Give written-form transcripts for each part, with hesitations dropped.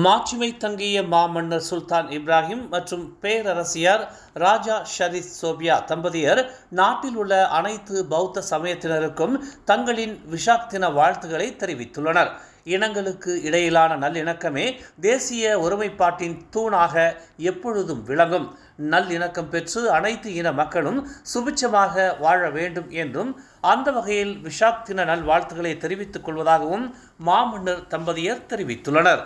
மாட்சிமை தங்கிய மாமன்னர் சுல்தான் இப்ராஹிம் மற்றும் பேரரசியார் ராஜா ஷரீப் சோபியா தம்பதியர் நாட்டில் உள்ள அனைத்து பௌத்த சமயத்தினருக்கும் தங்களின் விஷாக் தின வாழ்த்துக்களை தெரிவித்துள்ளனர். இனங்களுக்கு இடையிலான நல்லிணக்கமே தேசிய ஒருமைப்பாட்டின் தூணாக எப்பொழுதும் விளங்கும். நல்லிணக்கம் பெற்று அனைத்து இன மக்களும் சுபிட்சமாக வாழ வேண்டும் என்றும் அந்த வகையில் விஷாக் தின நல்வாழ்த்துக்களை தெரிவித்துக் கொள்வதாகவும் மாமன்னர் தம்பதியர் தெரிவித்துள்ளனர்.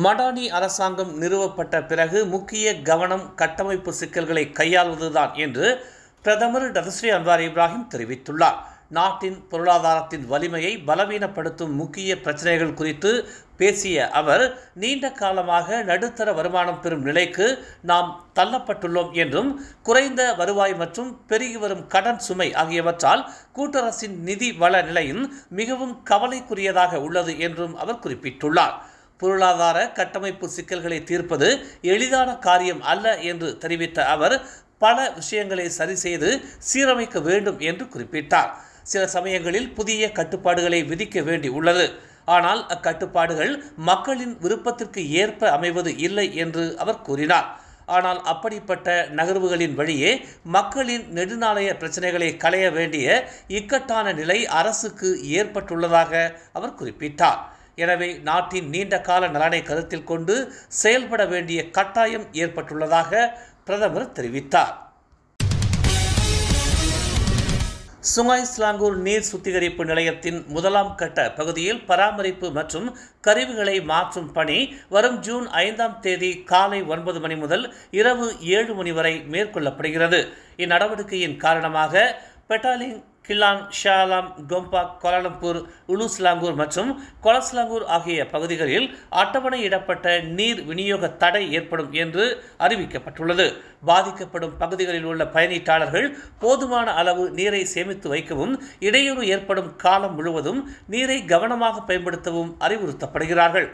மடானி அரசாங்கம் நிறுவப்பட்ட பிறகு முக்கிய கவனம் கட்டமைப்பு சிக்கல்களை கையாள்வதுதான் என்று பிரதமர் டதஸ்ரீ அன்வார் இப்ராஹிம் தெரிவித்துள்ளார். நாட்டின் பொருளாதாரத்தின் வலிமையை பலவீனப்படுத்தும் முக்கிய பிரச்சனைகள் குறித்து பேசிய அவர், நீண்ட காலமாக நடுத்தர வருமானம் பெறும் நிலைக்கு நாம் தள்ளப்பட்டுள்ளோம் என்றும் குறைந்த வருவாய் மற்றும் பெருகி வரும் கடன் சுமை ஆகியவற்றால் கூட்டரசின் நிதி வள நிலையும் மிகவும் கவலைக்குரியதாக உள்ளது என்றும் அவர் குறிப்பிட்டுள்ளார். பொருளாதார கட்டமைப்பு சிக்கல்களை தீர்ப்பது எளிதான காரியம் அல்ல என்று தெரிவித்த அவர், பல விஷயங்களை சரி செய்து சீரமைக்க வேண்டும் என்று குறிப்பிட்டார். சில சமயங்களில் புதிய கட்டுப்பாடுகளை விதிக்க வேண்டி உள்ளது. ஆனால் அக்கட்டுப்பாடுகள் மக்களின் விருப்பத்திற்கு ஏற்ப அமைவது இல்லை என்று அவர் கூறினார். ஆனால் அப்படிப்பட்ட நகர்வுகளின் வழியே மக்களின் நெடுநாளைய பிரச்சனைகளை களைய வேண்டிய இக்கட்டான நிலை அரசுக்கு ஏற்பட்டுள்ளதாக அவர் குறிப்பிட்டார். எனவே நாட்டின் நீண்ட கால நலனை கருத்தில் கொண்டு செயல்பட வேண்டிய கட்டாயம் ஏற்பட்டுள்ளதாக பிரதமர் தெரிவித்தார். சுங்காய் ஸ்லாங்கூர் நீர் சுத்திகரிப்பு நிலையத்தின் முதலாம் கட்ட பகுதியில் பராமரிப்பு மற்றும் கருவிகளை மாற்றும் பணி வரும் ஜூன் 5ஆம் தேதி காலை 9 மணி முதல் இரவு 7 மணி வரை மேற்கொள்ளப்படுகிறது. இந்நடவடிக்கையின் காரணமாக பெட்டாலிங், கில்லான், ஷாலாம், கோம்பா, கோலாலம்பூர், உலுஸ்லாங்கூர் மற்றும் கொலஸ்லாங்கூர் ஆகிய பகுதிகளில் அட்டவணையிடப்பட்ட நீர் விநியோக தடை ஏற்படும் என்று அறிவிக்கப்பட்டுள்ளது. பாதிக்கப்படும் பகுதிகளில் உள்ள பயணீட்டாளர்கள் போதுமான அளவு நீரை சேமித்து வைக்கவும் இடையூறு ஏற்படும் காலம் முழுவதும் நீரை கவனமாக பயன்படுத்தவும் அறிவுறுத்தப்படுகிறார்கள்.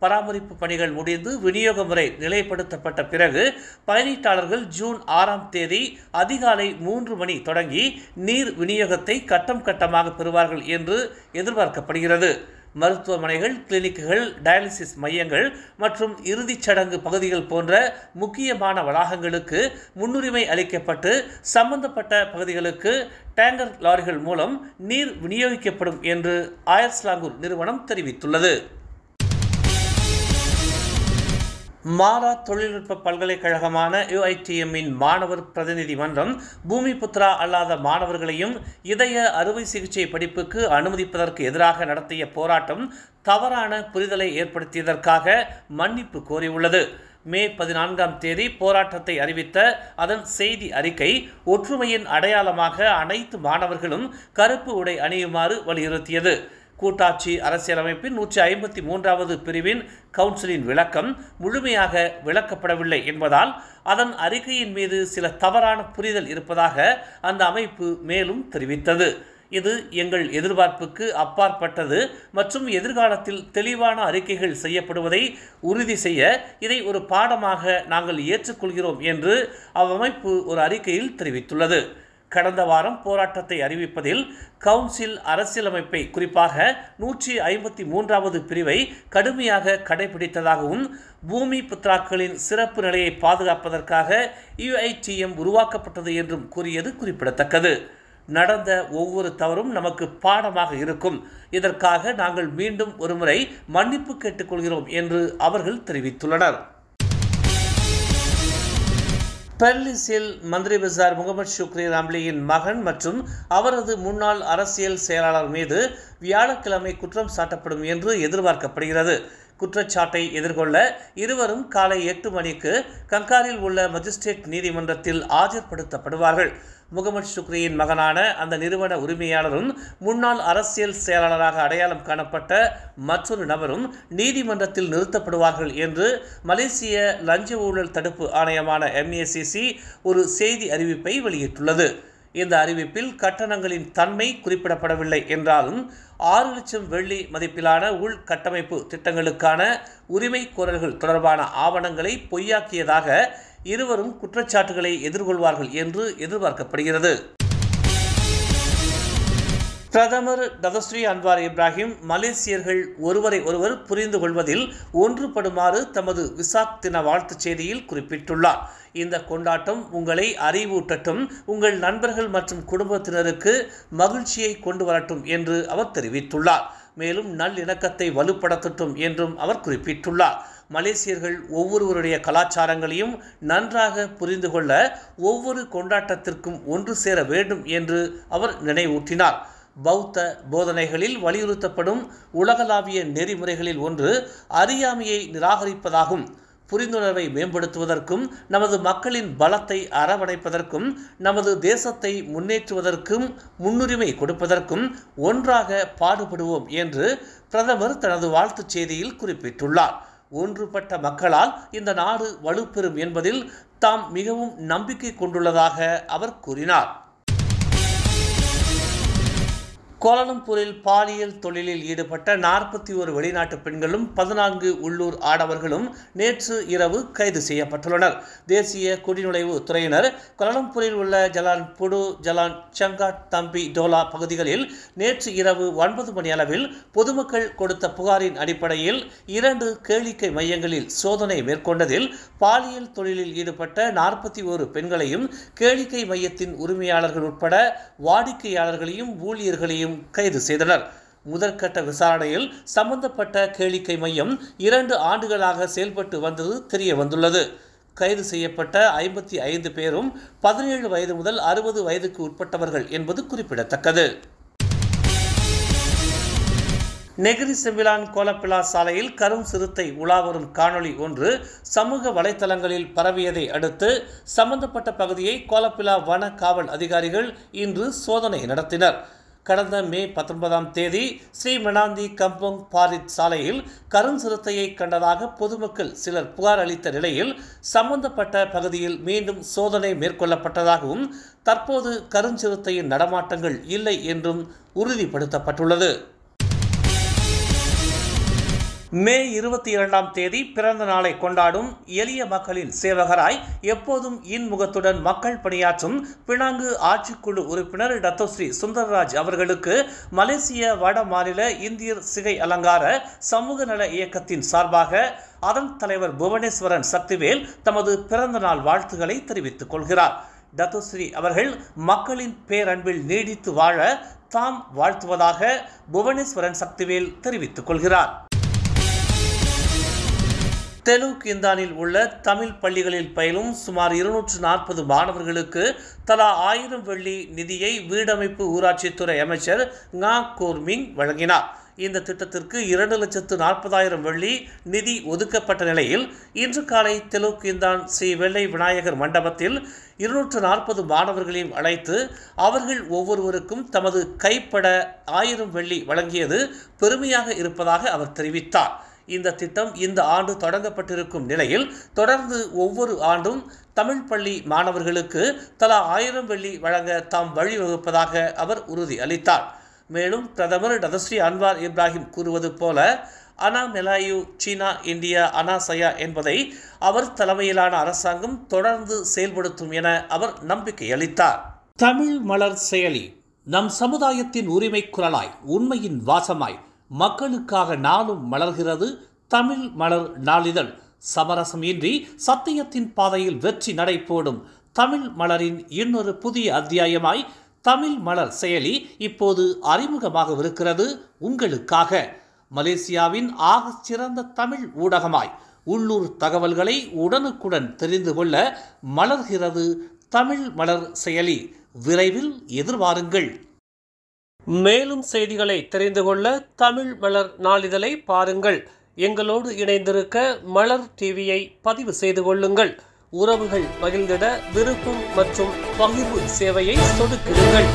பராமரிப்பு பணிகள் முடிந்து விநியோக முறை நிலைப்படுத்தப்பட்ட பிறகு பயணீட்டாளர்கள் ஜூன் 6ஆம் தேதி அதிகாலை 3 மணி தொடங்கி நீர் விநியோகத்தை கட்டம் கட்டமாக பெறுவார்கள் என்று எதிர்பார்க்கப்படுகிறது. மருத்துவமனைகள், கிளினிக்குகள், டயாலிசிஸ் மையங்கள் மற்றும் இறுதிச் சடங்கு பகுதிகள் போன்ற முக்கியமான வளாகங்களுக்கு முன்னுரிமை அளிக்கப்பட்டு சம்பந்தப்பட்ட பகுதிகளுக்கு டேங்கர் லாரிகள் மூலம் நீர் விநியோகிக்கப்படும் என்று ஆயர்ஸ்லாங்கூர் நிறுவனம் தெரிவித்துள்ளது. மாரா தொழில்நுட்ப பல்கலைக்கழகமான UITM-இன் மாணவர் பிரதிநிதி மன்றம் பூமிபுத்ரா அல்லாத மாணவர்களையும் இதய அறுவை சிகிச்சை படிப்புக்கு அனுமதிப்பதற்கு எதிராக நடத்திய போராட்டம் தவறான புரிதலை ஏற்படுத்தியதற்காக மன்னிப்பு கோரியுள்ளது. மே 14ஆம் தேதி போராட்டத்தை அறிவித்த அதன் செய்தி அறிக்கை ஒற்றுமையின் அடையாளமாக அனைத்து மாணவர்களும் கருப்பு உடை அணியுமாறு வலியுறுத்தியது. கூட்டாட்சி அரசியலமைப்பின் 153வது பிரிவின் கவுன்சிலின் விளக்கம் முழுமையாக விளக்கப்படவில்லை என்பதால் அதன் அறிக்கையின் மீது சில தவறான புரிதல் இருப்பதாக அந்த அமைப்பு மேலும் தெரிவித்தது. இது எங்கள் எதிர்பார்ப்புக்கு அப்பாற்பட்டது மற்றும் எதிர்காலத்தில் தெளிவான அறிக்கைகள் செய்யப்படுவதை உறுதி செய்ய இதை ஒரு பாடமாக நாங்கள் ஏற்றுக்கொள்கிறோம் என்று அவ்வமைப்பு ஒரு அறிக்கையில் தெரிவித்துள்ளது. கடந்த வாரம் போராட்டத்தை அறிவிப்பதில் கவுன்சில் அரசியலமைப்பை குறிப்பாக 153வது பிரிவை கடுமையாக கடைபிடித்ததாகவும் பூமி புத்ராக்களின் சிறப்பு நிலையை பாதுகாப்பதற்காக UITM உருவாக்கப்பட்டது என்றும் கூறியது குறிப்பிடத்தக்கது. நடந்த ஒவ்வொரு தவறும் நமக்கு பாடமாக இருக்கும். இதற்காக நாங்கள் மீண்டும் ஒருமுறை மன்னிப்பு கேட்டுக்கொள்கிறோம் என்று அவர்கள் தெரிவித்துள்ளனர். பெர்லிஸில் மந்திரி பசார் முகமது ஷுக்ரி ராம்லியின் மகன் மற்றும் அவரது முன்னாள் அரசியல் செயலாளர் மீது வியாழக்கிழமை குற்றம் சாட்டப்படும் என்று எதிர்பார்க்கப்படுகிறது. குற்றச்சாட்டை எதிர்கொள்ள இருவரும் காலை 8 மணிக்கு கங்காரில் உள்ள மஜிஸ்ட்ரேட் நீதிமன்றத்தில் ஆஜர்படுத்தப்படுவார்கள். முகமது ஷுக்ரியின் மகனான அந்த நிறுவன உரிமையாளரும் முன்னாள் அரசியல் செயலாளராக அடையாளம் காணப்பட்ட மற்றொரு நபரும் நீதிமன்றத்தில் நிறுத்தப்படுவார்கள் என்று மலேசிய லஞ்ச ஊழல் தடுப்பு ஆணையமான MACC ஒரு செய்தி அறிவிப்பை வெளியிட்டுள்ளது. இந்த அறிவிப்பில் கட்டணங்களின் தன்மை குறிப்பிடப்படவில்லை என்றாலும் 6 லட்சம் வெள்ளி மதிப்பிலான உள்கட்டமைப்பு திட்டங்களுக்கான உரிமை கோரல்கள் தொடர்பான ஆவணங்களை பொய்யாக்கியதாக இருவரும் குற்றச்சாட்டுகளை எதிர்கொள்வார்கள் என்று எதிர்பார்க்கப்படுகிறது. பிரதமர் டதஸ்ரீ அன்வார் இப்ராஹிம் மலேசியர்கள் ஒருவரை ஒருவர் புரிந்து கொள்வதில் ஒன்றுபடுமாறு தமது விசாக் தின வாழ்த்துச் செய்தியில் குறிப்பிட்டுள்ளார். இந்த கொண்டாட்டம் உங்களை அறிவூட்டட்டும், உங்கள் நண்பர்கள் மற்றும் குடும்பத்தினருக்கு மகிழ்ச்சியை கொண்டு வரட்டும் என்று அவர் தெரிவித்துள்ளார். மேலும் நல்லிணக்கத்தை வலுப்படுத்தட்டும் என்றும் அவர் குறிப்பிட்டுள்ளார். மலேசியர்கள் ஒவ்வொருவருடைய கலாச்சாரங்களையும் நன்றாக புரிந்து கொள்ள ஒவ்வொரு கொண்டாட்டத்திற்கும் ஒன்று சேர வேண்டும் என்று அவர் நினைவூட்டினார். பௌத்த போதனைகளில் வலியுறுத்தப்படும் உலகளாவிய நெறிமுறைகளில் ஒன்று அறியாமையை நிராகரிப்பதாகும். புரிந்துணர்வை மேம்படுத்துவதற்கும் நமது மக்களின் பலத்தை அரவணைப்பதற்கும் நமது தேசத்தை முன்னேற்றுவதற்கும் முன்னுரிமை கொடுப்பதற்கும் ஒன்றாக பாடுபடுவோம் என்று பிரதமர் தனது வாழ்த்துச் செய்தியில் குறிப்பிட்டுள்ளார். ஒன்றுபட்ட மக்களால் இந்த நாடு வலுப்பெறும் என்பதில் தாம் மிகவும் நம்பிக்கை கொண்டுள்ளதாக அவர் கூறினார். கோலாலம்பூரில் பாலியல் தொழிலில் ஈடுபட்ட 41 வெளிநாட்டு பெண்களும் 14 உள்ளூர் ஆடவர்களும் நேற்று இரவு கைது செய்யப்பட்டுள்ளனர். தேசிய குடிநுழைவு துறையினர் கோலாலம்பூரில் உள்ள ஜலான் புடு, ஜலான் சங்காட், தம்பி டோலா பகுதிகளில் நேற்று இரவு 9 மணி அளவில் பொதுமக்கள் கொடுத்த புகாரின் அடிப்படையில் 2 கேளிக்கை மையங்களில் சோதனை மேற்கொண்டதில் பாலியல் தொழிலில் ஈடுபட்ட 41 பெண்களையும் கேளிக்கை மையத்தின் உரிமையாளர்கள் உட்பட வாடிக்கையாளர்களையும் ஊழியர்களையும் கைது செய்தனர். முதற்கட்ட விசாரணையில் சம்பந்தப்பட்ட கேளிக்கை மையம் 2 ஆண்டுகளாக செயல்பட்டு வந்தது தெரிய வந்துள்ளது. கைது செய்யப்பட்ட 55 பேரும் 17 வயது முதல் 60 வயதுக்கு உட்பட்டவர்கள் என்பது குறிப்பிடத்தக்கது. நெகிரி செம்பிலான் கோலப்பிலா சாலையில் கரும் சிறுத்தை உலாவரும் காணொளி ஒன்று சமூக வலைத்தளங்களில் பரவியதை அடுத்து சம்பந்தப்பட்ட பகுதியை கோலப்பிலா வன காவல் அதிகாரிகள் இன்று சோதனை நடத்தினர். கடந்த மே 19ஆம் தேதி ஸ்ரீ மெனாந்தி கம்போங் பாரித் சாலையில் கருஞ்சிறுத்தையை கண்டதாக பொதுமக்கள் சிலர் புகார் அளித்த நிலையில் சம்பந்தப்பட்ட பகுதியில் மீண்டும் சோதனை மேற்கொள்ளப்பட்டதாகவும் தற்போது கருஞ்சிறுத்தையின் நடமாட்டங்கள் இல்லை என்றும் உறுதிப்படுத்தப்பட்டுள்ளது. மே 22ஆம் தேதி பிறந்த நாளை கொண்டாடும் எளிய மக்களின் சேவகராய் எப்போதும் இன்முகத்துடன் மக்கள் பணியாற்றும் பினாங்கு ஆட்சிக்குழு உறுப்பினர் டத்தோஸ்ரீ சுந்தர்ராஜ் அவர்களுக்கு மலேசிய வட மாநில இந்தியர் சிகை அலங்கார சமூக நல இயக்கத்தின் சார்பாக அதன் தலைவர் புவனேஸ்வரன் சக்திவேல் தமது பிறந்த நாள் வாழ்த்துக்களை தெரிவித்துக் கொள்கிறார். டத்தோஸ்ரீ அவர்கள் மக்களின் பேரன்பில் நீடித்து வாழ தாம் வாழ்த்துவதாக புவனேஸ்வரன் சக்திவேல் தெரிவித்துக் கொள்கிறார். தெலுக்கிந்தானில் உள்ள தமிழ் பள்ளிகளில் பயிலும் சுமார் 240 மாணவர்களுக்கு தலா 1000 வெள்ளி நிதியை வீடமைப்பு ஊராட்சித்துறை அமைச்சர் ngா கோர்மிங் வழங்கினார். இந்த திட்டத்திற்கு 2,40,000 வெள்ளி நிதி ஒதுக்கப்பட்ட நிலையில் இன்று காலை தெலுக்கிந்தான் ஸ்ரீ வெள்ளை விநாயகர் மண்டபத்தில் 240 மாணவர்களையும் அழைத்து அவர்கள் ஒவ்வொருவருக்கும் தமது கைப்பட 1000 வெள்ளி வழங்கியது பெருமையாக இருப்பதாக அவர் தெரிவித்தார். இந்த திட்டம் இந்த ஆண்டு தொடங்கப்பட்டிருக்கும் நிலையில் தொடர்ந்து ஒவ்வொரு ஆண்டும் தமிழ் பள்ளி மாணவர்களுக்கு தலா 1000 வெள்ளி வழங்க தாம் வழிவகுப்பதாக அவர் உறுதி அளித்தார். மேலும் பிரதமர் டதஸ்ரீ அன்வார் இப்ராஹிம் கூறுவது போல அனா மெலாயு சீனா இந்தியா அனாசயா என்பதை அவர் தலைமையிலான அரசாங்கம் தொடர்ந்து செயல்படுத்தும் என அவர் நம்பிக்கை அளித்தார். தமிழ் மலர் செயலி நம் சமுதாயத்தின் உரிமை குரலாய் உண்மையின் வாசமாய் மக்களுக்காக நாளும் மலர்கிறது தமிழ் மலர் நாளிதழ். சமரசம் இன்றி சத்தியத்தின் பாதையில் வெற்றி நடை போடும் தமிழ் மலரின் இன்னொரு புதிய அத்தியாயமாய் தமிழ் மலர் செயலி இப்போது அறிமுகமாகவிருக்கிறது உங்களுக்காக. மலேசியாவின் ஆகச் சிறந்த தமிழ் ஊடகமாய் உள்ளூர் தகவல்களை உடனுக்குடன் தெரிந்து கொள்ள மலர்கிறது தமிழ் மலர் செயலி. விரைவில் எதிர்பாருங்கள். மேலும் செய்திகளை தெரிந்து கொள்ள தமிழ் மலர் நாளிதழை பாருங்கள். எங்களோடு இணைந்திருக்க மலர் டிவியை பதிவு செய்து கொள்ளுங்கள். உறவுகள் மகிழ்ந்திட விருப்பம் மற்றும் பகிர்வு சேவையை சொடுக்கிடுங்கள்.